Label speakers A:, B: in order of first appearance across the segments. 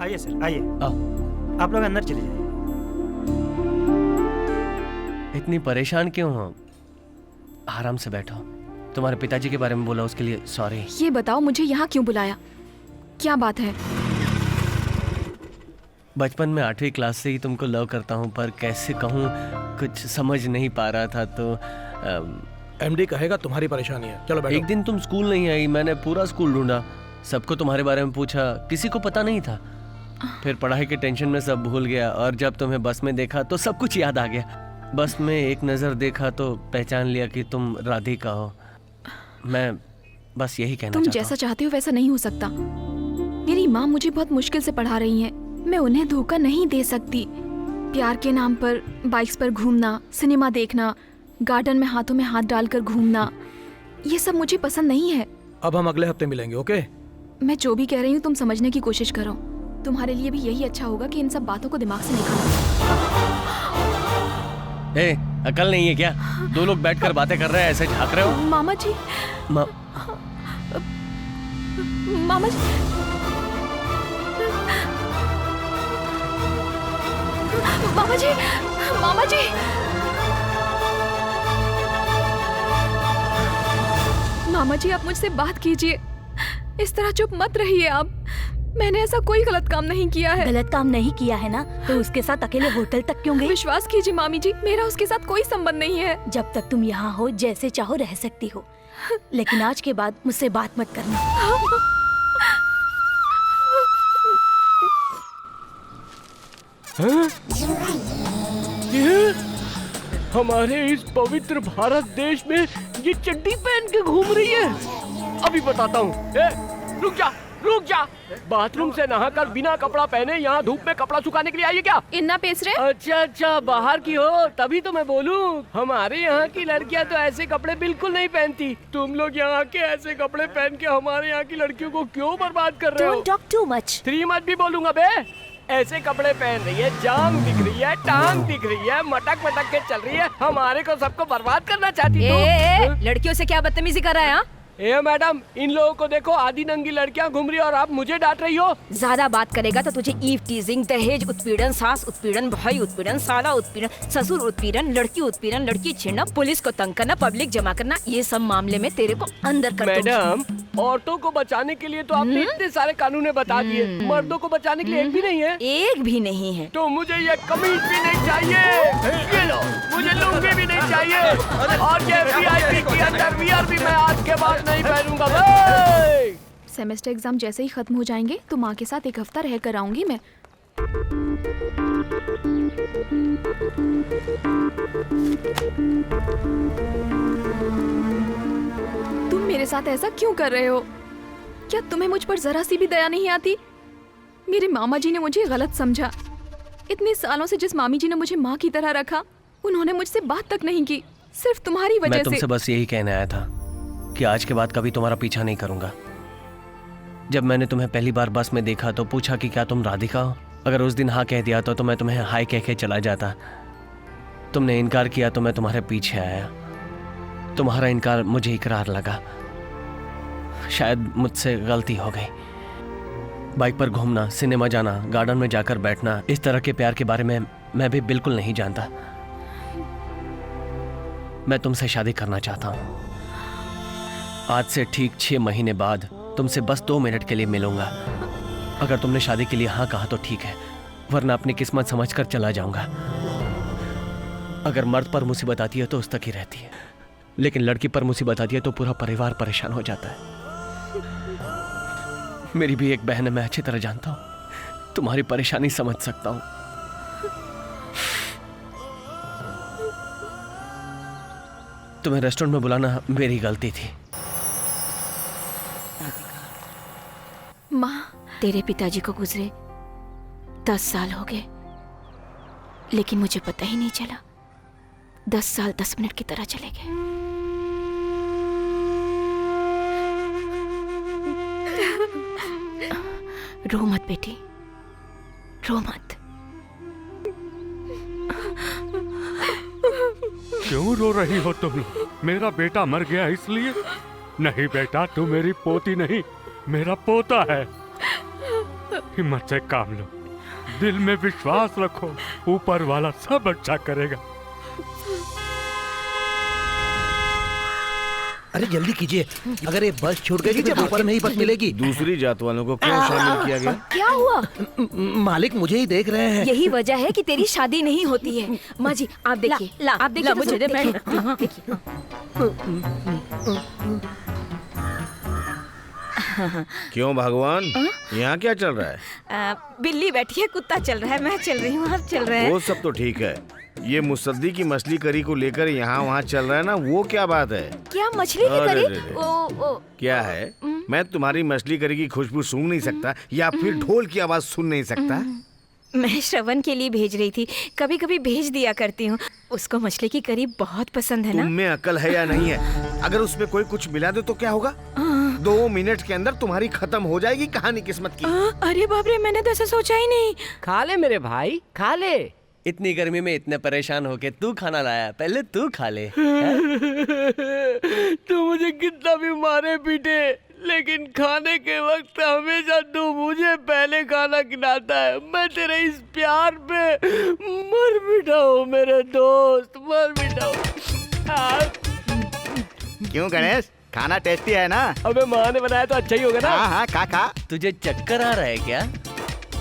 A: आइए सर, आइए।
B: आओ।
A: आप लोग अंदर चले जाइए।
B: इतनी परेशान क्यों हो? आराम से बैठो। तुम्हारे पिताजी के बारे में बोला, उसके लिए सॉरी।
C: ये बताओ मुझे यहाँ क्यों बुलाया? क्या बात है?
B: बचपन में 8वीं क्लास से ही तुमको लव करता हूँ, पर कैसे कहूँ कुछ समझ नहीं पा रहा था, तो
D: एमडी कहेगा तुम्हारी परेशानी है। चलो बैठो।
B: एक दिन तुम स्कूल नहीं आई, मैंने पूरा स्कूल ढूंढा, सबको तुम्हारे बारे में पूछा, किसी को पता नहीं था। फिर पढ़ाई के टेंशन में सब भूल गया, और जब तुम्हें बस में देखा तो सब कुछ याद आ गया। बस में एक नज़र देखा तो पहचान लिया कि तुम राधिका हो। मैं बस यही कहना
C: तुम
B: चाहता
C: जैसा चाहते हो वैसा नहीं हो सकता। मेरी माँ मुझे बहुत मुश्किल से पढ़ा रही है, मैं उन्हें धोखा नहीं दे सकती। प्यार के नाम पर बाइक्स पर घूमना, सिनेमा देखना, गार्डन में हाथों में हाथ डालकर घूमना, ये सब मुझे पसंद नहीं है।
D: अब हम अगले हफ्ते मिलेंगे, ओके?
C: मैं जो भी कह रही हूँ तुम समझने की कोशिश करो। तुम्हारे लिए भी यही अच्छा होगा कि इन सब बातों को दिमाग से निकालो।
B: ए, अकल नहीं है क्या? दो लोग बैठकर बातें कर रहे हैं, ऐसे झांक रहे हो?
C: मामा जी, मामा जी, मामा जी, मामा जी, मामा जी आप मुझसे बात कीजिए। इस तरह चुप मत रहिए आप। मैंने ऐसा कोई गलत काम नहीं किया है।
E: गलत काम नहीं किया है ना, तो उसके साथ अकेले होटल तक क्यों गई?
C: विश्वास कीजिए मामी जी, मेरा उसके साथ कोई संबंध नहीं है।
E: जब तक तुम यहाँ हो जैसे चाहो रह सकती हो, लेकिन आज के बाद मुझसे बात मत करना।
B: ये हमारे इस पवित्र भारत देश में ये चड्डी पहन के घूम रही है। अभी बताता हूँ। रुक जा, रुक जा। बाथरूम से नहाकर बिना कपड़ा पहने यहाँ धूप में कपड़ा सुखाने के लिए आई है क्या?
C: इन्ना पेस रहे?
B: अच्छा अच्छा, बाहर की हो तभी तो मैं बोलूँ। हमारे यहाँ की लड़कियाँ तो ऐसे कपड़े बिल्कुल नहीं पहनती। तुम लोग यहाँ के ऐसे कपड़े पहन के हमारे यहाँ की लड़कियों को क्यों बर्बाद कर रहे हो?
E: Don't talk too much.
B: 3 मत भी बोलूंगा बे। ऐसे कपड़े पहन रही है, जांग दिख रही है, टांग दिख रही है, मटक मटक के चल रही है, हमारे को सबको बर्बाद करना चाहती तू।
C: लड़कियों से क्या बदतमीजी कर रहा है?
B: ए मैडम, इन लोगों को देखो, आधी नंगी लड़कियां घूम रही है और आप मुझे डांट रही हो।
F: ज्यादा बात करेगा तो तुझे ईव टीजिंग, दहेज उत्पीड़न, सास उत्पीड़न, भाई उत्पीड़न, साला उत्पीड़न, ससुर उत्पीड़न, लड़की उत्पीड़न, लड़की छेड़ना, पुलिस को तंग करना, पब्लिक जमा करना, ये सब मामले में तेरे को अंदर कर दूंगी।
B: मैडम, औरतों को बचाने के लिए तो आपने इतने सारे कानून बता दिए, मर्दों को बचाने के लिए एक भी नहीं है।
F: एक भी नहीं है।
B: तो मुझे ये कमीज भी नहीं चाहिए, ये लो, मुझे लुंगी भी नहीं चाहिए, और ये वीआईपी की अंडरवियर भी मैं आज के बाद नहीं पहनूंगा भाई।
C: सेमेस्टर एग्जाम जैसे ही खत्म हो जाएंगे तो माँ के साथ 1 हफ्ता रह कर आऊंगी मैं। तुम मेरे साथ ऐसा क्यों कर रहे हो? क्या तुम्हें मुझ पर जरा सी भी दया नहीं आती? मेरे मामा जी ने मुझे गलत समझा। इतने सालों से जिस मामी जी ने मुझे माँ की तरह रखा, उन्होंने मुझसे बात तक नहीं की, सिर्फ तुम्हारी वजह से।
B: मैं तुमसे बस यही कहने आया था कि आज के बाद कभी तुम्हारा पीछा नहीं करूंगा। जब मैंने तुम्हें पहली बार बस में देखा तो पूछा कि क्या तुम राधिका हो। अगर उस दिन हाँ कह दिया तो मैं तुम्हें हाय कह के चला जाता। तुमने इनकार किया तो मैं तुम्हारे पीछे आया। तुम्हारा इनकार मुझे इकरार लगा। शायद मुझसे गलती हो गई। बाइक पर घूमना, सिनेमा जाना, गार्डन में जाकर बैठना, इस तरह के प्यार के बारे में मैं भी बिल्कुल नहीं जानता। मैं तुमसे शादी करना चाहता हूँ। आज से ठीक 6 महीने बाद तुमसे बस 2 मिनट के लिए मिलूंगा। अगर तुमने शादी के लिए हाँ कहा तो ठीक है, वरना अपनी किस्मत समझकर चला जाऊंगा। अगर मर्द पर मुसीबत आती है तो उस तक ही रहती है, लेकिन लड़की पर मुसीबत आती है तो पूरा परिवार परेशान हो जाता है। मेरी भी एक बहन है, मैं अच्छी तरह जानता हूं, तुम्हारी परेशानी समझ सकता हूं। तुम्हें रेस्टोरेंट में बुलाना मेरी गलती थी।
C: माँ,
F: तेरे पिताजी को गुजरे 10 साल हो गए, लेकिन मुझे पता ही नहीं चला। 10 साल 10 मिनट की तरह चले गए। रो मत बेटी, रो मत।
G: क्यों रो रही हो तुम लोग? मेरा बेटा मर गया इसलिए? नहीं बेटा, तू मेरी पोती नहीं, मेरा पोता है। हिम्मत से काम लो, दिल में विश्वास रखो, ऊपर वाला सब अच्छा करेगा।
D: अरे जल्दी कीजिए, अगर ये बस छूट गई तो दोपहर में ही बस मिलेगी।
A: दूसरी जात वालों को क्यों शामिल किया गया?
F: क्या हुआ?
D: मालिक मुझे ही देख रहे हैं।
F: यही वजह है कि तेरी शादी नहीं होती है। माँ जी आप देखिए, आप देखिए, मुझे दे, मैं देखिए।
A: क्यों भगवान, यहाँ क्या चल रहा है?
F: बिल्ली बैठी है, कुत्ता चल रहा है, मैं चल रही हूँ, आप चल रहे हैं।
A: वो सब तो ठीक है, ये मुसद्दी की मछली करी को लेकर यहाँ वहाँ चल रहा है ना, वो क्या बात है?
F: क्या मछली की
A: अरे
F: करी?
A: रे रे।
F: ओ
A: क्या है, मैं तुम्हारी मछली करी की खुशबू सूंघ नहीं सकता या फिर ढोल की आवाज सुन नहीं सकता?
F: मैं श्रवण के लिए भेज रही थी, कभी कभी भेज दिया करती हूँ। उसको मछली की करी बहुत पसंद है ना।
A: तुम में अकल है या नहीं है? अगर उसमें कोई कुछ मिला दे तो क्या होगा? 2 मिनट के अंदर तुम्हारी खत्म हो जाएगी कहानी किस्मत की।
F: अरे बाप रे, मैंने तो ऐसा सोचा ही नहीं।
H: खा ले मेरे भाई, खा ले।
B: इतनी गर्मी में इतने परेशान होके तू खाना लाया, पहले तू खा ले।
H: तू मुझे कितना भी मारे पीटे, लेकिन खाने के वक्त हमेशा तू मुझे पहले खाना खिलाता है। मैं तेरे इस प्यार पे मर मिटा हूँ मेरे दोस्त, मर मिटा हूँ।
I: क्यों गणेश, खाना टेस्टी है ना?
H: अबे माँ ने बनाया तो अच्छा ही होगा ना।
I: हाँ हाँ, खा खा।
B: तुझे चक्कर आ रहा है क्या?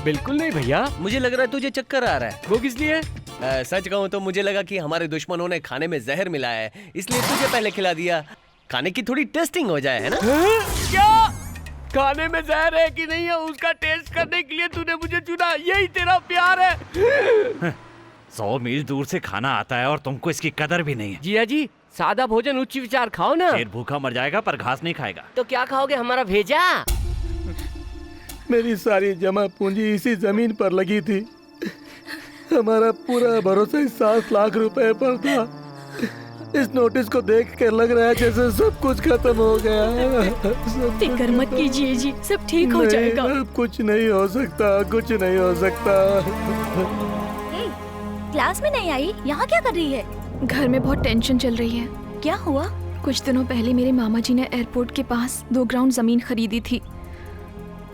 H: बिल्कुल नहीं भैया।
B: मुझे लग रहा है तुझे चक्कर आ रहा है।
H: वो किस लिए?
B: सच कहूँ तो मुझे लगा कि हमारे दुश्मनों ने खाने में जहर मिलाया है, इसलिए तुझे पहले खिला दिया। खाने की थोड़ी टेस्टिंग हो जाए, है ना?
H: क्या खाने में जहर है कि नहीं है, उसका टेस्ट करने के लिए तूने मुझे चुना? यही तेरा प्यार है?
J: 100 मील दूर से खाना आता है और तुमको इसकी कदर भी नहीं है।
H: जिया जी, सादा भोजन उच्च विचार खाओ ना।
J: शेर भूखा मर जाएगा पर घास नहीं खाएगा।
H: तो क्या खाओगे, हमारा भेजा?
D: मेरी सारी जमा पूंजी इसी जमीन पर लगी थी। हमारा पूरा भरोसा 7 लाख रुपए पर था। इस नोटिस को देख कर लग रहा है जैसे सब कुछ खत्म हो गया।
E: फिक्र मत कीजिए जी, सब ठीक हो जाएगा।
D: अब कुछ नहीं हो सकता, कुछ नहीं हो सकता।
E: क्लास में नहीं आई, यहाँ क्या कर रही है?
C: घर में बहुत टेंशन चल रही है।
E: क्या हुआ?
C: कुछ दिनों पहले मेरे मामा जी ने एयरपोर्ट के पास 2 ग्राउंड जमीन खरीदी थी।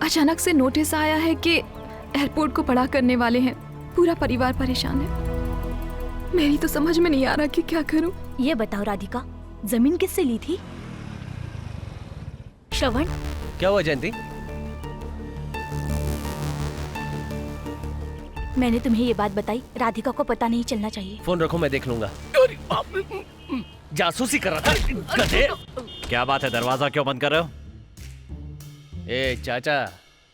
C: अचानक से नोटिस आया है कि एयरपोर्ट को बड़ा करने वाले हैं। पूरा परिवार परेशान है। मेरी तो समझ में नहीं आ रहा कि क्या करूं।
E: ये बताओ राधिका, जमीन किससे ली थी? श्रवण,
B: क्या हुआ जयंती?
E: मैंने तुम्हें ये बात बताई, राधिका को पता नहीं चलना चाहिए।
B: फोन रखो, मैं देख लूंगा। जासूसी कर रहा था गधे।
J: क्या बात है, दरवाजा क्यों बंद कर रहे हो?
B: ए चाचा,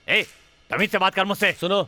J: ए तमीज से बात कर मुझसे।
B: सुनो,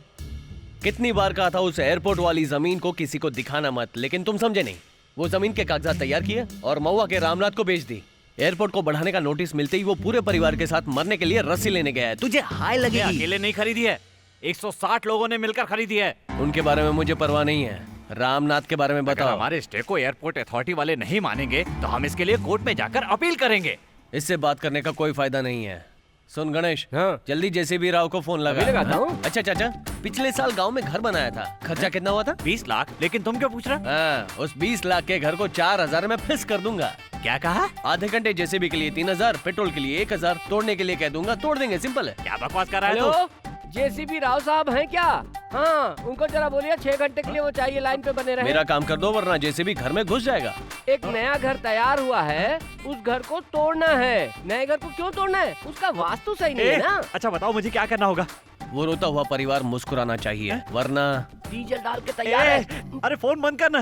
B: कितनी बार कहा था उस एयरपोर्ट वाली जमीन को किसी को दिखाना मत, लेकिन तुम समझे नहीं। वो जमीन के कागजात तैयार किए और महुआ के रामनाथ को बेच दी। एयरपोर्ट को बढ़ाने का नोटिस मिलते ही वो पूरे परिवार के साथ मरने के लिए रस्सी लेने गया है। तुझे हाय लगेगी।
J: अकेले नहीं खरीदी है, 160 लोगों ने मिलकर खरीदी है।
B: उनके बारे में मुझे परवाह नहीं है, रामनाथ के बारे में
J: अगर
B: बताओ।
J: हमारे स्टे को एयरपोर्ट अथॉरिटी वाले नहीं मानेंगे तो हम इसके लिए कोर्ट में जाकर अपील करेंगे।
B: इससे बात करने का कोई फायदा नहीं है। सुन गणेश,
H: हाँ।
B: जल्दी जेसीबी राव को फोन लगा।
H: अभी लगाता हूँ।
B: अच्छा चाचा, पिछले साल गांव में घर बनाया था, खर्चा कितना हुआ था?
J: 20 लाख। लेकिन तुम क्यों पूछ रहे?
B: हाँ, उस 20 लाख के घर को 4000 में फिक्स कर दूंगा।
J: क्या कहा?
B: आधे घंटे जेसीबी के लिए 3000, पेट्रोल के लिए 1000, तोड़ने के लिए कह दूंगा, तोड़ देंगे। सिंपल है।
J: क्या बकवास कर रहा है
H: हेलो,
J: तू?
H: जेसीबी राव साहब हैं क्या? हाँ, उनको जरा बोलिए 6 घंटे के लिए वो चाहिए, लाइन पे बने रहे।
B: मेरा काम कर दो वरना जेसीबी घर में घुस जाएगा।
H: एक नया घर तैयार हुआ है, उस घर को तोड़ना है। नए घर को क्यों तोड़ना है? उसका वास्तु सही नहीं है ना।
J: अच्छा बताओ मुझे क्या करना होगा?
B: वो रोता हुआ परिवार मुस्कुराना चाहिए, वरना
H: डीजल डाल के तैयार है।
J: अरे फोन बंद करना।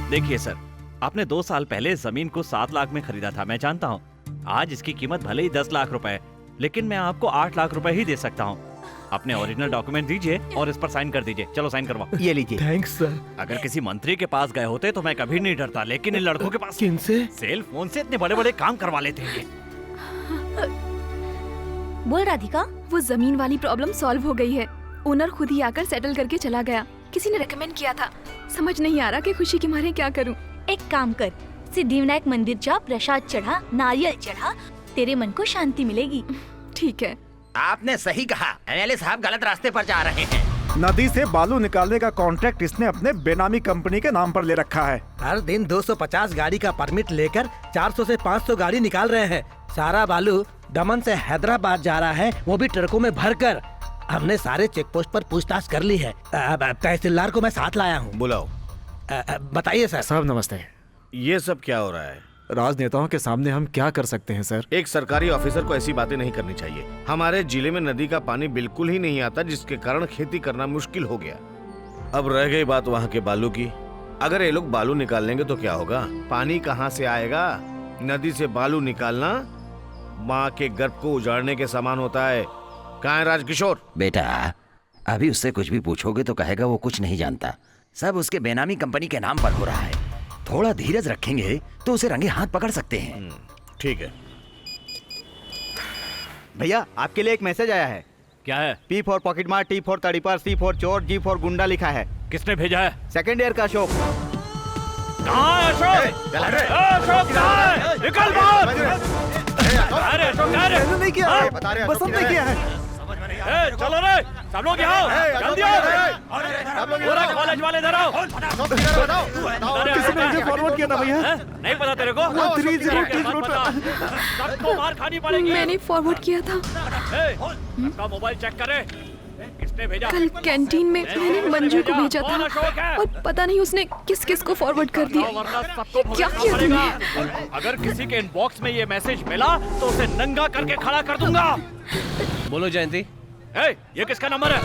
J: देखिए सर, आपने 2 साल पहले जमीन को 7 लाख में खरीदा था, मैं जानता हूँ। आज इसकी कीमत भले ही 10 लाख रुपए है, लेकिन मैं आपको 8 लाख रुपए ही दे सकता हूँ। अपने ओरिजिनल डॉक्यूमेंट दीजिए और इस पर साइन कर दीजिए। चलो साइन करवाओ।
I: ये लीजिए।
D: Thanks sir.
J: अगर किसी मंत्री के पास गए होते तो मैं कभी नहीं डरता, लेकिन इन लड़कों के पास
D: किनसे?
J: सेल फोन से इतने बड़े बड़े काम करवा लेते हैं।
E: बोल राधिका।
C: वो जमीन वाली प्रॉब्लम सॉल्व हो गई है। ओनर खुद ही आकर सेटल करके चला गया। किसी ने रेकमेंड किया था। समझ नहीं आ रहा कि खुशी के मारे क्या करूं।
E: एक काम कर, सिद्धिविनायक मंदिर जा, प्रसाद चढ़ा, नारियल चढ़ा, तेरे मन को शांति मिलेगी।
C: ठीक है।
I: आपने सही कहा, एमएलए साहब गलत रास्ते पर जा रहे हैं।
K: नदी से बालू निकालने का कॉन्ट्रैक्ट इसने अपने बेनामी कंपनी के नाम पर ले रखा है।
D: हर दिन 250 गाड़ी का परमिट लेकर 400 से 500 गाड़ी निकाल रहे हैं। सारा बालू दमन से हैदराबाद जा रहा है, वो भी ट्रकों में भरकर।
L: हमने सारे चेक पोस्ट पर पूछताछ कर ली है। तहसीलदार को मैं साथ लाया हूँ।
A: बुलाओ।
L: बताइए सर।
K: साहब नमस्ते।
A: ये सब क्या हो रहा है?
K: राजनेताओं के सामने हम क्या कर सकते हैं सर?
A: एक सरकारी ऑफिसर को ऐसी बातें नहीं करनी चाहिए। हमारे जिले में नदी का पानी बिल्कुल ही नहीं आता, जिसके कारण खेती करना मुश्किल हो गया। अब रह गई बात वहाँ के बालू की। अगर ये लोग बालू निकाल लेंगे तो क्या होगा? पानी कहाँ से आएगा? नदी से बालू निकालना माँ के गर्भ को उजाड़ने के समान होता है। कहाँ है राजकिशोर?
I: बेटा, अभी उससे कुछ भी पूछोगे तो कहेगा वो कुछ नहीं जानता। सब उसके बेनामी कंपनी के नाम पर हो रहा है। थोड़ा धीरज रखेंगे तो उसे रंगे हाथ पकड़ सकते हैं।
A: ठीक है
M: भैया, आपके लिए एक मैसेज आया है।
J: क्या है?
M: P फॉर पॉकेट मार, T फॉर तड़ीपार, C फॉर चोर, G फॉर गुंडा लिखा है।
J: किसने भेजा है?
M: सेकंड ईयर का अशोक।
J: कहाँ है अशोक? अशोक कहाँ है? निकल बाहर! अरे अशोक कहाँ है?
K: नहीं किया है, बसंत ने किया है।
J: चलो रे, सब लोग यहाँ जल्दी आओ। पूरा कॉलेज वाले इधर आओ।
K: किसने मुझे फॉरवर्ड किया था भैया?
J: नहीं पता तेरे को?
K: 30
J: सबको मार खानी पड़ेगी।
C: मैंने फॉरवर्ड किया था।
J: सबका मोबाइल चेक करे। किसने भेजा?
C: कल कैंटीन में मैंने मंजू को भेजा था और पता नहीं उसने किस किस को फॉरवर्ड कर दिया। क्या किया तुमने?
J: अगर किसी के इनबॉक्स में ये मैसेज मिला तो उसे नंगा करके खड़ा कर दूंगा।
B: बोलो जयंती।
J: ये किसका नंबर है?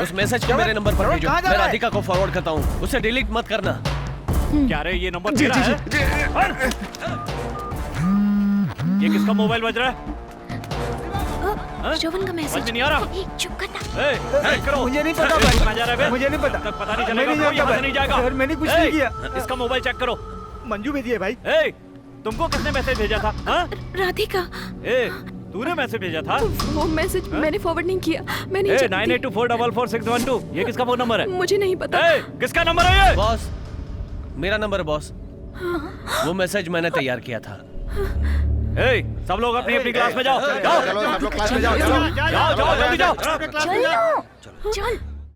B: उस मैसेज को मेरे नंबर पर भेजो। मैं राधिका को फॉरवर्ड करता हूँ। उसे डिलीट मत करना।
J: क्या रे, ये नंबर तेरा है? ये किसका मोबाइल बज रहा है?
C: श्रवण का मैसेज
J: नहीं आ रहा।
C: चुप करना।
M: मुझे नहीं पता भाई, मुझे नहीं पता।
J: तक पता नहीं चलेगा, कोई यहाँ से नहीं जाएगा।
M: सर, मैंने कुछ नहीं किया।
J: इसका मोबाइल चेक करो।
M: मंजू भेजी है भाई।
J: तुमको किसने मैसेज भेजा था?
C: राधिका।
J: तूने मैसेज भेजा था?
C: वो मैसेज मैंने फॉरवर्ड नहीं किया। मैं नहीं जानती।
J: 9824444612। ये किसका फोन नंबर है?
C: मुझे नहीं पता।
J: किसका नंबर है ये?
B: बॉस, मेरा नंबर है बॉस। वो मैसेज मैंने तैयार किया था।
J: सब लोग अपनी अपनी क्लास में जाओ।
A: चलो सब लोग क्लास में जाओ।
J: जाओ जल्दी जाओ।
E: चल।